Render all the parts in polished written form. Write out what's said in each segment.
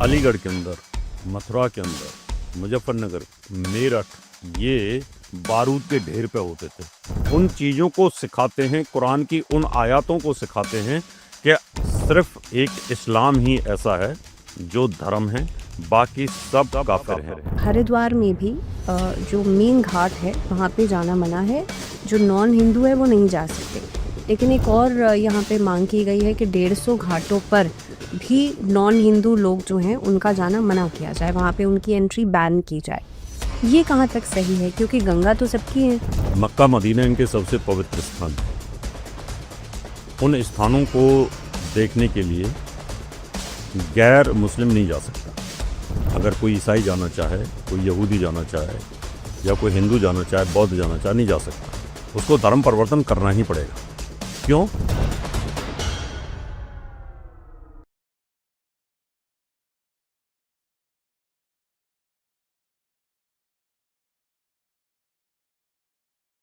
अलीगढ़ के अंदर, मथुरा के अंदर, मुजफ्फरनगर, मेरठ, ये बारूद के ढेर पे होते थे। उन चीज़ों को सिखाते हैं, कुरान की उन आयतों को सिखाते हैं कि सिर्फ एक इस्लाम ही ऐसा है जो धर्म है, बाकी सब काफिर हैं। हरिद्वार में भी जो मेन घाट है वहाँ पे जाना मना है, जो नॉन हिंदू है वो नहीं जा सकते। लेकिन एक और यहाँ पे मांग की गई है कि 150 घाटों पर भी नॉन हिंदू लोग जो हैं उनका जाना मना किया जाए, वहाँ पे उनकी एंट्री बैन की जाए। ये कहाँ तक सही है, क्योंकि गंगा तो सबकी है। मक्का मदीना इनके सबसे पवित्र स्थान, उन स्थानों को देखने के लिए गैर मुस्लिम नहीं जा सकता। अगर कोई ईसाई जाना चाहे, कोई यहूदी जाना चाहे, या कोई हिंदू जाना चाहे, बौद्ध जाना चाहे, नहीं जा सकता। उसको धर्म परिवर्तन करना ही पड़ेगा। क्यों?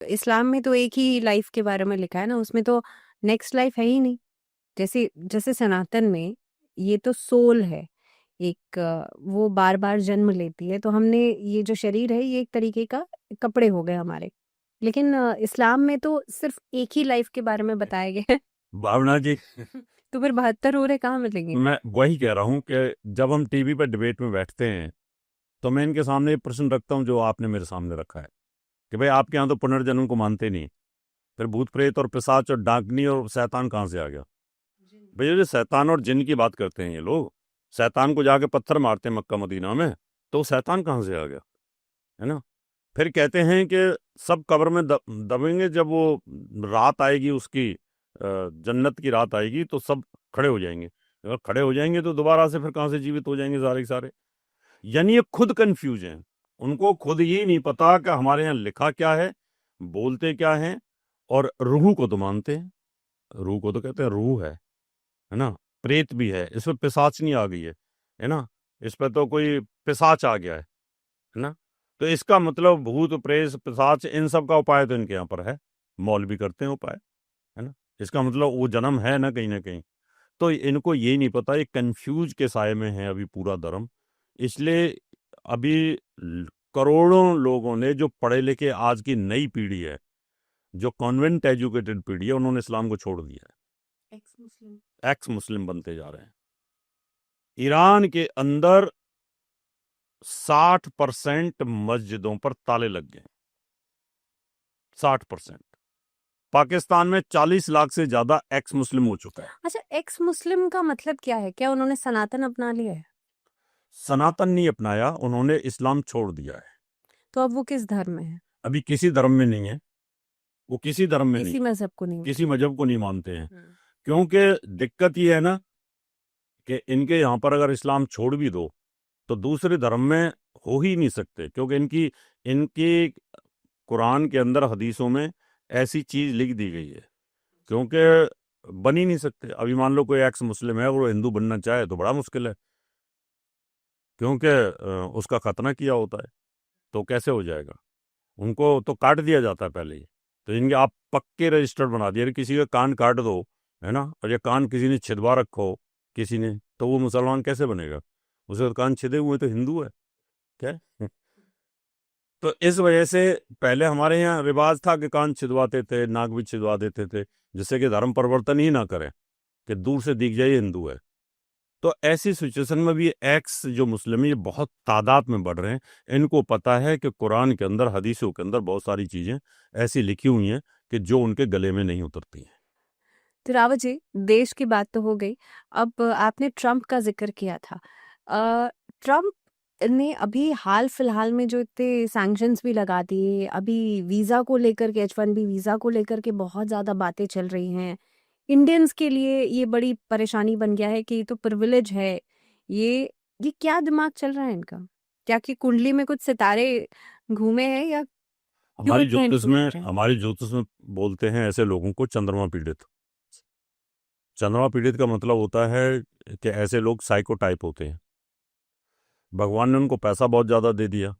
इस्लाम में तो एक ही लाइफ के बारे में लिखा है ना, उसमें तो नेक्स्ट लाइफ है ही नहीं। जैसे जैसे सनातन में ये तो सोल है, एक वो बार बार जन्म लेती है, तो हमने ये जो शरीर है ये एक तरीके का कपड़े हो गए हमारे। लेकिन इस्लाम में तो सिर्फ एक ही लाइफ के बारे में बताया गया है। भावना जी, तो फिर 72 हो रहे कहाँ मिलेंगे? मैं वही कह रहा हूँ कि जब हम टीवी पर डिबेट में बैठते हैं तो मैं इनके सामने एक प्रश्न रखता हूँ जो आपने मेरे सामने रखा है कि भाई आपके यहाँ तो पुनर्जन्म को मानते नहीं, फिर भूत प्रेत और पिशाच और डाकनी और शैतान कहाँ से आ गया? भैया जो शैतान और जिन की बात करते हैं ये लोग, शैतान को जाके पत्थर मारते हैं मक्का मदीना में, तो शैतान कहाँ से आ गया? है ना? फिर कहते हैं कि सब कब्र में दबेंगे, जब वो रात आएगी उसकी, जन्नत की रात आएगी तो सब खड़े हो जाएंगे। अगर खड़े हो जाएंगे तो दोबारा से फिर कहाँ से जीवित हो जाएंगे सारे के सारे? यानी ये खुद कंफ्यूज हैं, उनको खुद ये नहीं पता कि हमारे यहाँ लिखा क्या है, बोलते क्या है। और रूह को तो मानते हैं, रूह को तो कहते हैं रूह है ना? प्रेत भी है, इस पर पिशाचनी आ गई है ना? इस पर तो कोई पिशाच आ गया है ना? तो इसका मतलब भूत प्रेत पिशाच इन सब का उपाय तो इनके यहाँ पर है, मौलवी करते हैं उपाय, है ना? इसका मतलब वो जन्म है ना कहीं ना कहीं। तो इनको ये नहीं पता, ये कंफ्यूज के साये में है अभी पूरा धर्म। इसलिए अभी करोड़ों लोगों ने, जो पढ़े लिखे आज की नई पीढ़ी है, जो कॉन्वेंट एजुकेटेड पीढ़ी है, उन्होंने इस्लाम को छोड़ दिया है, एक्स मुस्लिम बनते जा रहे हैं। ईरान के अंदर 60% मस्जिदों पर ताले लग गए, 60%। पाकिस्तान में 40 लाख से ज्यादा एक्स मुस्लिम हो चुका है। अच्छा, एक्स मुस्लिम का मतलब क्या है? क्या उन्होंने सनातन अपना लिया है? सनातन नहीं अपनाया, उन्होंने इस्लाम छोड़ दिया है। तो अब वो किस धर्म में है? अभी किसी धर्म में नहीं है, वो किसी धर्म में किसी नहीं, मजहब को नहीं? किसी मजहब को नहीं मानते हैं। क्योंकि दिक्कत ये है ना कि इनके यहाँ पर अगर इस्लाम छोड़ भी दो तो दूसरे धर्म में हो ही नहीं सकते, क्योंकि इनकी इनकी कुरान के अंदर, हदीसों में ऐसी चीज लिख दी गई है, क्योंकि बन ही नहीं सकते। अभी मान लो कोई एक्स मुस्लिम है और वो हिंदू बनना चाहे तो बड़ा मुश्किल है, क्योंकि उसका खतना किया होता है, तो कैसे हो जाएगा? उनको तो काट दिया जाता है पहले ही। तो इनके आप पक्के रजिस्टर्ड बना दिए, किसी का कान काट दो, है ना, और ये कान किसी ने छिदवा रखो किसी ने, तो वो मुसलमान कैसे बनेगा? उसे कान छिदे हुए तो हिंदू है क्या? तो इस वजह से पहले हमारे यहाँ रिवाज था कि कान छिदवाते थे, नाक भी छिदवा देते थे, जिससे कि धर्म परिवर्तन ही ना करें, कि दूर से दिख जाए हिंदू है। तो ऐसी सिचुएशन में भी एक्स जो मुस्लिम है ये बहुत तादाद में बढ़ रहे हैं। इनको पता है कि कुरान के अंदर, हदीसों के अंदर बहुत सारी चीज़ें ऐसी लिखी हुई हैं कि जो उनके गले में नहीं उतरती हैं। तो रावत जी, देश की बात तो हो गई। अब आपने ट्रम्प का जिक्र किया था। ट्रम्प ने अभी हाल फिलहाल में जो इतने सैंक्शंस भी लगा दिए, अभी वीज़ा को लेकर के, H1B वीज़ा को लेकर के बहुत ज़्यादा बातें चल रही हैं। इंडियंस के लिए ये बड़ी परेशानी बन गया है कि ये तो प्रिविलेज है। ये क्या दिमाग चल रहा है इनका? क्या कि कुंडली में कुछ सितारे घूमे हैं, या क्यों इतना इन्फ्लुएंस है? हमारी ज्योतिष में बोलते हैं ऐसे लोगों को चंद्रमा पीड़ित। चंद्रमा पीड़ित का मतलब होता है कि ऐसे लोग साइको टाइप होते हैं। भगवान ने उनको पैसा बहुत ज़्यादा दे दिया,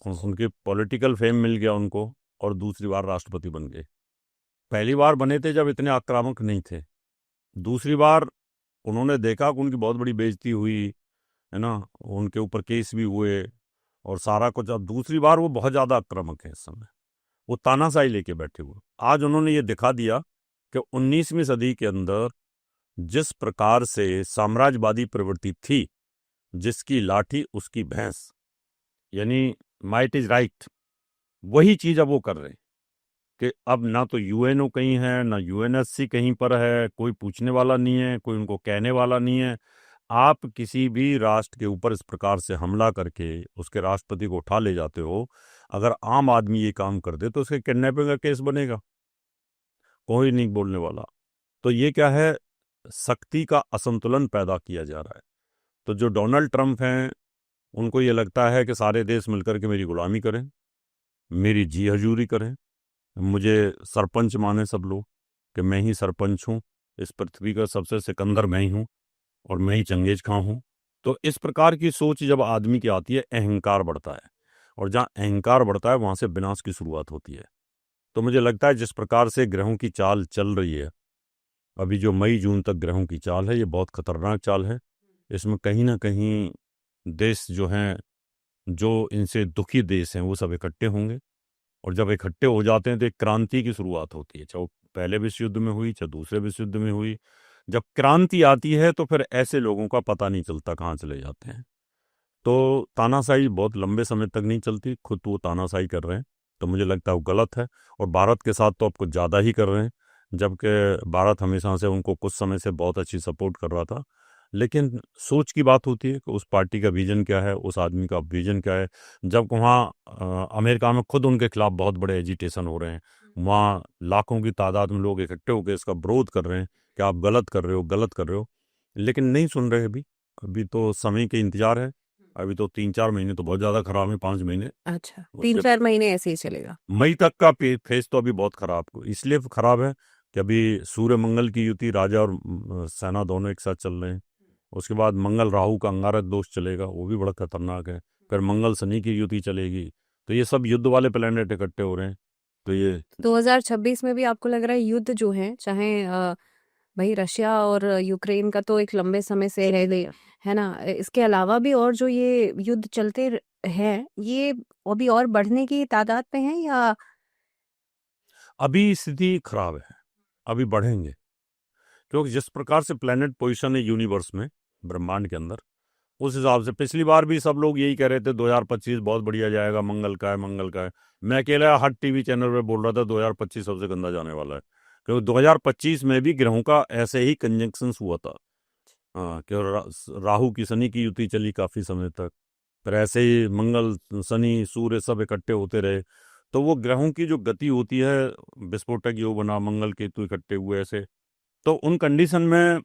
उनकी पॉलिटिकल फेम मिल गया उनको, और दूसरी बार राष्ट्रपति बन गए। पहली बार बने थे जब इतने आक्रामक नहीं थे, दूसरी बार उन्होंने देखा कि उनकी बहुत बड़ी बेइज्जती हुई, है ना, उनके ऊपर केस भी हुए और सारा कुछ। अब दूसरी बार वो बहुत ज़्यादा आक्रामक है इस समय, वो तानाशाही लेके बैठे हुए। आज उन्होंने ये दिखा दिया कि 19वीं सदी के अंदर जिस प्रकार से साम्राज्यवादी प्रवृत्ति थी, जिसकी लाठी उसकी भैंस, यानी माइट इज राइट, वही चीज़ अब वो कर रहे हैं कि अब ना तो यूएनओ कहीं है, ना यूएनएससी कहीं पर है, कोई पूछने वाला नहीं है, कोई उनको कहने वाला नहीं है। आप किसी भी राष्ट्र के ऊपर इस प्रकार से हमला करके उसके राष्ट्रपति को उठा ले जाते हो, अगर आम आदमी ये काम कर दे तो उसके किडनैपिंग का केस बनेगा, कोई नहीं बोलने वाला। तो ये क्या है, शक्ति का असंतुलन पैदा किया जा रहा है। तो जो डोनाल्ड ट्रंप हैं, उनको ये लगता है कि सारे देश मिलकर के मेरी गुलामी करें, मेरी जी हजूरी करें, मुझे सरपंच माने सब लोग कि मैं ही सरपंच हूँ, इस पृथ्वी का सबसे सिकंदर मैं ही हूँ और मैं ही चंगेज खां हूँ। तो इस प्रकार की सोच जब आदमी की आती है, अहंकार बढ़ता है, और जहाँ अहंकार बढ़ता है वहाँ से विनाश की शुरुआत होती है। तो मुझे लगता है जिस प्रकार से ग्रहों की चाल चल रही है, अभी जो मई जून तक ग्रहों की चाल है, ये बहुत खतरनाक चाल है। इसमें कहीं ना कहीं देश जो हैं, जो इनसे दुखी देश हैं, वो सब इकट्ठे होंगे, और जब इकट्ठे हो जाते हैं तो एक क्रांति की शुरुआत होती है, चाहे वो पहले विश्व युद्ध में हुई, चाहे दूसरे विश्व युद्ध में हुई। जब क्रांति आती है तो फिर ऐसे लोगों का पता नहीं चलता कहाँ चले जाते हैं। तो तानाशाही बहुत लंबे समय तक नहीं चलती, खुद वो तानाशाही कर रहे हैं, तो मुझे लगता है वो गलत है। और भारत के साथ तो अब कुछ ज़्यादा ही कर रहे हैं, जबकि भारत हमेशा से उनको कुछ समय से बहुत अच्छी सपोर्ट कर रहा था। लेकिन सोच की बात होती है कि उस पार्टी का विजन क्या है, उस आदमी का विजन क्या है। जब वहाँ अमेरिका में खुद उनके खिलाफ बहुत बड़े एजिटेशन हो रहे हैं, वहाँ लाखों की तादाद में लोग इकट्ठे होकर इसका विरोध कर रहे हैं कि आप गलत कर रहे हो, गलत कर रहे हो, लेकिन नहीं सुन रहे। अभी अभी तो समय के इंतजार है। अभी तो 3-4 महीने तो बहुत ज़्यादा खराब है, 5 महीने, अच्छा, उसके 3-4 महीने ऐसे ही चलेगा। मई तक का फेज तो अभी बहुत खराब, इसलिए खराब है कि अभी सूर्य मंगल की युति, राजा और सेना दोनों एक साथ चल रहे हैं। उसके बाद मंगल राहु का अंगारक दोष चलेगा, वो भी बड़ा खतरनाक है। फिर मंगल शनि की युति चलेगी। तो ये सब युद्ध वाले प्लेनेट इकट्ठे हो रहे हैं। तो ये 2026 में भी आपको लग रहा है युद्ध जो है, चाहे भाई रशिया और यूक्रेन का तो एक लंबे समय से है ना, इसके अलावा भी और जो ये युद्ध चलते हैं, ये अभी और बढ़ने की तादाद पे हैं या? अभी स्थिति खराब है, अभी बढ़ेंगे, क्योंकि जिस प्रकार से प्लेनेट पोजीशन है यूनिवर्स में, ब्रह्मांड के अंदर, उस हिसाब से पिछली बार भी सब लोग यही कह रहे थे 2025 बहुत बढ़िया जाएगा, मंगल का है, मंगल का है। मैं अकेला हर टीवी चैनल पे बोल रहा था 2025 सबसे गंदा जाने वाला है, क्योंकि 2025 में भी ग्रहों का ऐसे ही कंजंक्शन हुआ था। हाँ, कि राहु की शनि की युति चली काफी समय तक, फिर ऐसे ही मंगल शनि सूर्य सब इकट्ठे होते रहे। तो वो ग्रहों की जो गति होती है, विस्फोटक योग बना, मंगल केतु इकट्ठे हुए ऐसे, तो उन कंडीशन में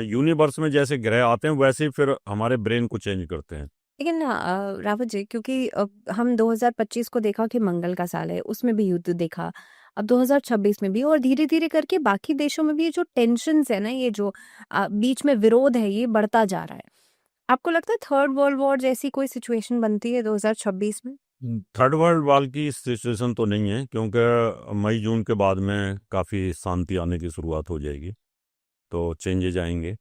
यूनिवर्स में जैसे ग्रह आते हैं वैसे ही फिर हमारे ब्रेन को चेंज करते हैं। लेकिन ना रावत जी, क्योंकि हम 2025 को देखा कि मंगल का साल है, उसमें भी युद्ध देखा, अब 2026 में भी, और धीरे धीरे करके बाकी देशों में भी ये जो टेंशन्स है ना, ये जो बीच में विरोध है, ये बढ़ता जा रहा है। आपको लगता है थर्ड वर्ल्ड वॉर जैसी कोई सिचुएशन बनती है 2026 में? थर्ड वर्ल्ड वार की सिचुएशन तो नहीं है, क्योंकि मई जून के बाद में काफ़ी शांति आने की शुरुआत हो जाएगी, तो चेंजेज आएंगे।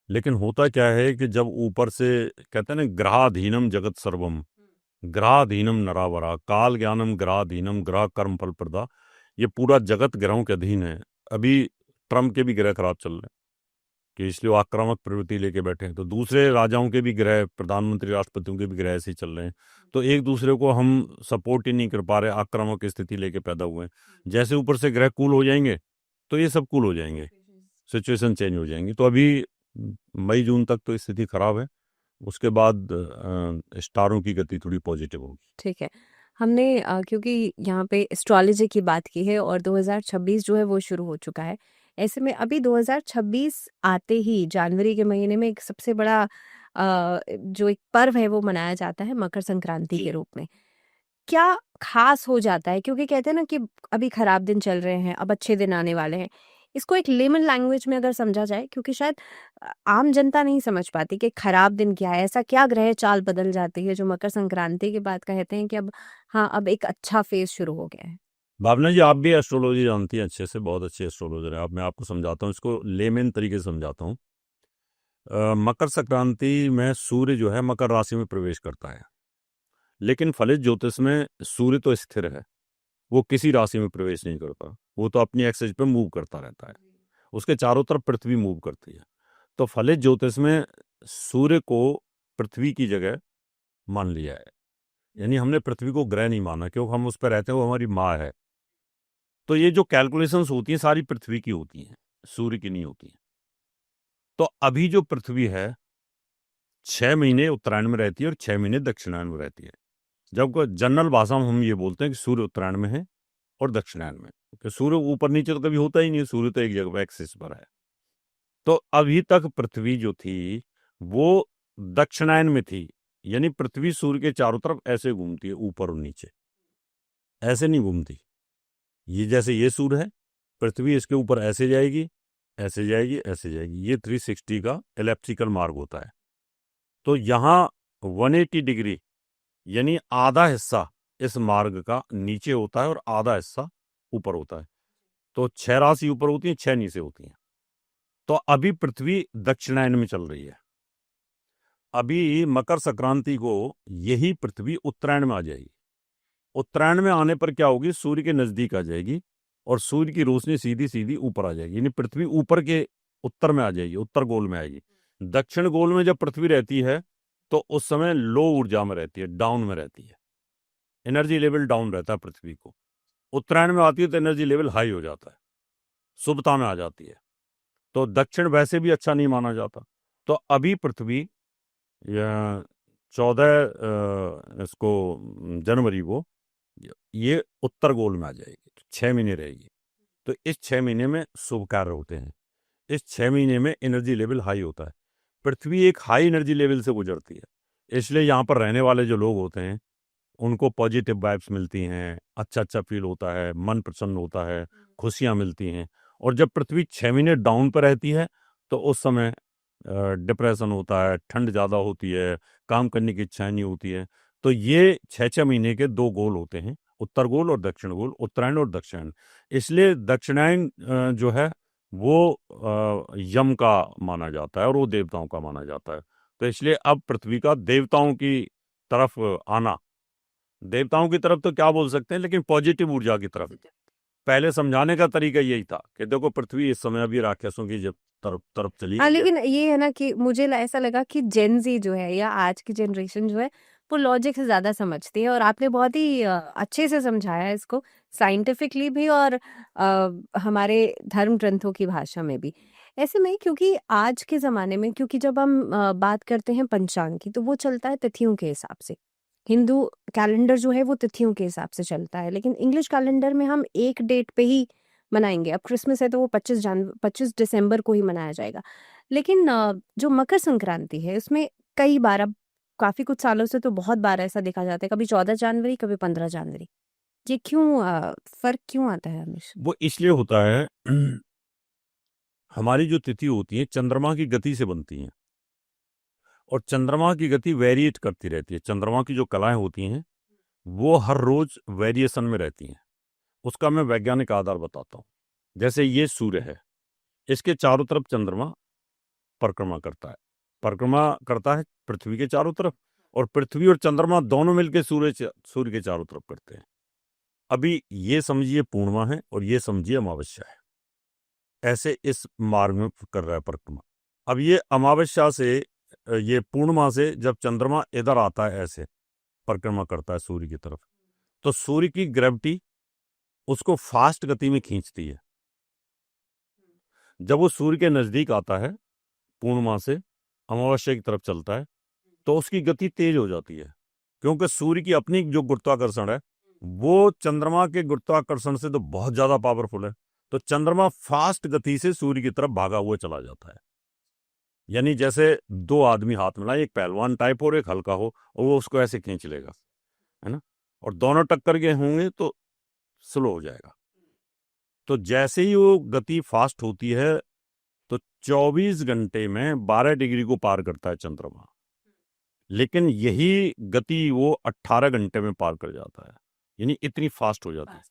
लेकिन होता क्या है कि जब ऊपर से कहते हैं ना, ग्रहाधीनम जगत सर्वम, ग्रहाधीनम नरावरा, काल ज्ञानम ग्रहाधीनम, ग्रह कर्म फल प्रदा, ये पूरा जगत ग्रहों के अधीन है। अभी ट्रम्प के भी ग्रह खराब चल रहे हैं, कि इसलिए वो आक्रामक प्रवृत्ति लेके बैठे हैं। तो दूसरे राजाओं के भी ग्रह, प्रधानमंत्री राष्ट्रपतियों के भी ग्रह ऐसे ही चल रहे हैं। तो एक दूसरे को हम सपोर्ट ही नहीं कर पा रहे, आक्रामक स्थिति लेके पैदा हुए हैं। जैसे ऊपर से ग्रह कूल हो जाएंगे तो ये सब कूल हो जाएंगे, सिचुएशन चेंज हो जाएंगी। तो अभी मई जून तक तो स्थिति खराब है, उसके बाद स्टारों की गति थोड़ी पॉजिटिव होगी। ठीक है। हमने क्योंकि यहाँ पे एस्ट्रोलॉजी की बात की है और 2026 जो है वो शुरू हो चुका है। ऐसे में अभी 2026 आते ही जनवरी के महीने में एक सबसे बड़ा जो एक पर्व है वो मनाया जाता है मकर संक्रांति के रूप में। क्या खास हो जाता है? क्योंकि कहते हैं ना कि अभी खराब दिन चल रहे हैं, अब अच्छे दिन आने वाले हैं। इसको एक लेमन लैंग्वेज में अगर समझा जाए, क्योंकि शायद आम जनता नहीं समझ पाती कि खराब दिन क्या है, ऐसा क्या ग्रह चाल बदल जाती है जो मकर संक्रांति के बाद कहते हैं कि अब हाँ, अब एक अच्छा फेज शुरू हो गया है। भावना जी, आप भी एस्ट्रोलॉजी जानती हैं अच्छे से, बहुत अच्छे एस्ट्रोलॉजर हैं आप। मैं आपको समझाता हूँ, इसको लेमेन तरीके से समझाता हूँ। मकर संक्रांति में सूर्य जो है मकर राशि में प्रवेश करता है, लेकिन फलित ज्योतिष में सूर्य तो स्थिर है, वो किसी राशि में प्रवेश नहीं करता, वो तो अपनी एक्सिस पे मूव करता रहता है, उसके चारों तरफ पृथ्वी मूव करती है। तो फलित ज्योतिष में सूर्य को पृथ्वी की जगह मान लिया है, यानी हमने पृथ्वी को ग्रह नहीं माना, क्योंकि हम उस पर रहते हैं, वो हमारी माँ है। तो ये जो कैलकुलेशंस होती हैं सारी पृथ्वी की होती हैं, सूर्य की नहीं होती हैं। तो अभी जो पृथ्वी है 6 महीने उत्तरायण में रहती है और 6 महीने दक्षिणायन में रहती है। जब जनरल भाषा में हम ये बोलते हैं कि सूर्य उत्तरायण में है और दक्षिणायन में, कि सूर्य ऊपर नीचे तो कभी होता ही नहीं, सूर्य तो एक जगह एक्सिस पर है। तो अभी तक पृथ्वी जो थी वो दक्षिणायन में थी, यानी पृथ्वी सूर्य के चारों तरफ ऐसे घूमती है, ऊपर और नीचे, ऐसे नहीं घूमती। ये जैसे ये सूर्य है, पृथ्वी इसके ऊपर ऐसे जाएगी, ऐसे जाएगी, ऐसे जाएगी, ये 360 का एलिप्टिकल मार्ग होता है। तो यहाँ 180 डिग्री यानी आधा हिस्सा इस मार्ग का नीचे होता है और आधा हिस्सा ऊपर होता है। तो 6 राशि ऊपर होती हैं, 6 नीचे होती हैं। तो अभी पृथ्वी दक्षिणायन में चल रही है, अभी मकर संक्रांति को यही पृथ्वी उत्तरायण में आ जाएगी। उत्तरायण में आने पर क्या होगी, सूर्य के नजदीक आ जाएगी और सूर्य की रोशनी सीधी सीधी ऊपर आ जाएगी, यानी पृथ्वी ऊपर के उत्तर में आ जाएगी, उत्तर गोल में आएगी। दक्षिण गोल में जब पृथ्वी रहती है तो उस समय लो ऊर्जा में रहती है, डाउन में रहती है, एनर्जी लेवल डाउन रहता है पृथ्वी को। उत्तरायण में आती है तो एनर्जी लेवल हाई हो जाता है, शुभता में आ जाती है। तो दक्षिण वैसे भी अच्छा नहीं माना जाता। तो अभी पृथ्वी 14 इसको जनवरी को ये उत्तर गोल में आ जाएगी, 6 महीने रहेगी। तो इस 6 महीने में शुभ कार्य होते हैं, इस 6 महीने में एनर्जी लेवल हाई होता है, पृथ्वी एक हाई एनर्जी लेवल से गुजरती है। इसलिए यहाँ पर रहने वाले जो लोग होते हैं उनको पॉजिटिव वाइब्स मिलती हैं, अच्छा अच्छा फील होता है, मन प्रसन्न होता है, खुशियाँ मिलती हैं। और जब पृथ्वी 6 महीने डाउन पर रहती है तो उस समय डिप्रेशन होता है, ठंड ज़्यादा होती है, काम करने की इच्छा नहीं होती है। तो ये 6-6 महीने के 2 गोल होते हैं, उत्तर गोल और दक्षिण गोल, उत्तरायण और दक्षिणायन। इसलिए दक्षिणायन जो है वो यम का माना जाता है और वो देवताओं का माना जाता है। तो इसलिए अब पृथ्वी का देवताओं की तरफ आना, देवताओं की तरफ तो क्या बोल सकते हैं, लेकिन पॉजिटिव ऊर्जा की तरफ। पहले समझाने का तरीका यही था कि देखो पृथ्वी इस समय अभी राक्षसों की जब तरफ तरफ चली हाँ, गई है। लेकिन ये है ना कि मुझे ऐसा लगा कि जेन जी जो है या आज की जनरेशन जो है वो लॉजिक से ज्यादा समझती है, और आपने बहुत ही अच्छे से समझाया इसको, साइंटिफिकली भी और हमारे धर्म ग्रंथों की भाषा में भी। ऐसे में क्योंकि आज के ज़माने में, क्योंकि जब हम बात करते हैं पंचांग की तो वो चलता है तिथियों के हिसाब से, हिंदू कैलेंडर जो है वो तिथियों के हिसाब से चलता है, लेकिन इंग्लिश कैलेंडर में हम एक डेट पे ही मनाएंगे। अब क्रिसमस है तो वो 25 दिसंबर को ही मनाया जाएगा। लेकिन जो मकर संक्रांति है उसमें कई बार, अब काफ़ी कुछ सालों से तो बहुत बार ऐसा देखा जाता है, कभी 14 जनवरी कभी 15 जनवरी। ये क्यों फ़र्क क्यों आता है हमेशा? वो इसलिए होता है हमारी जो तिथि होती है चंद्रमा की गति से बनती हैं, और चंद्रमा की गति वेरिएट करती रहती है। चंद्रमा की जो कलाएं होती हैं वो हर रोज वेरिएशन में रहती हैं। उसका मैं वैज्ञानिक आधार बताता हूँ। जैसे ये सूर्य है, इसके चारों तरफ चंद्रमा परिक्रमा करता है, परिक्रमा करता है पृथ्वी के चारों तरफ, और पृथ्वी और चंद्रमा दोनों मिलकर सूर्य के चारों तरफ करते हैं। अभी ये समझिए पूर्णिमा है और ये समझिए अमावस्या है, ऐसे इस मार्ग में कर रहा है परिक्रमा। अब ये अमावस्या से ये पूर्णिमा से जब चंद्रमा इधर आता है ऐसे परिक्रमा करता है सूर्य की तरफ, तो सूर्य की ग्रेविटी उसको फास्ट गति में खींचती है। जब वो सूर्य के नजदीक आता है पूर्णिमा से अमावस्या की तरफ चलता है तो उसकी गति तेज हो जाती है, क्योंकि सूर्य की अपनी जो गुरुत्वाकर्षण है वो चंद्रमा के गुरुत्वाकर्षण से तो बहुत ज्यादा पावरफुल है। तो चंद्रमा फास्ट गति से सूर्य की तरफ भागा हुआ चला जाता है। यानी जैसे 2 आदमी हाथ मिलाए, एक पहलवान टाइप हो और एक हल्का हो, और वो उसको ऐसे खींच लेगा, है ना, और दोनों टक्कर के होंगे तो स्लो हो जाएगा। तो जैसे ही वो गति फास्ट होती है तो 24 घंटे में 12 डिग्री को पार करता है चंद्रमा, लेकिन यही गति वो 18 घंटे में पार कर जाता है, यानी इतनी फास्ट हो जाती है।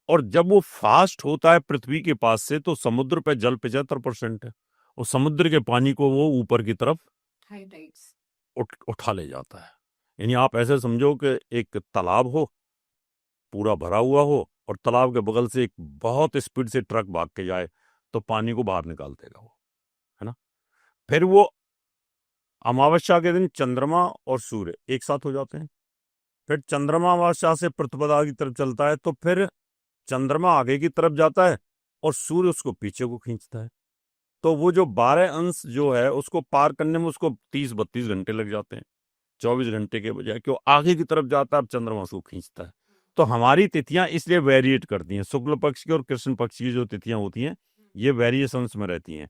और जब वो फास्ट होता है पृथ्वी के पास से तो समुद्र पे जल 75% है, और समुद्र के पानी को वो ऊपर की तरफ हाई टाइड्स उठा ले जाता है। यानी आप ऐसे समझो कि एक तालाब हो, पूरा भरा हुआ हो, और तालाब के बगल से एक बहुत स्पीड से ट्रक भाग के जाए तो पानी को बाहर निकाल देगा वो, है ना। फिर वो अमावस्या के दिन चंद्रमा और सूर्य एक साथ हो जाते हैं। फिर चंद्रमा अमावस्या से प्रतिपदा की तरफ चलता है तो फिर चंद्रमा आगे की तरफ जाता है और सूर्य उसको पीछे को खींचता है। तो वो जो 12 अंश जो है उसको पार करने में उसको 30-32 घंटे लग जाते हैं, 24 घंटे के बजाय, क्यों आगे की तरफ जाता है, अब चंद्रमा उसको खींचता है। तो हमारी तिथियां इसलिए वेरिएट करती हैं, शुक्ल पक्ष की और कृष्ण पक्ष की जो तिथियां होती हैं ये वेरिएशंस में रहती हैं।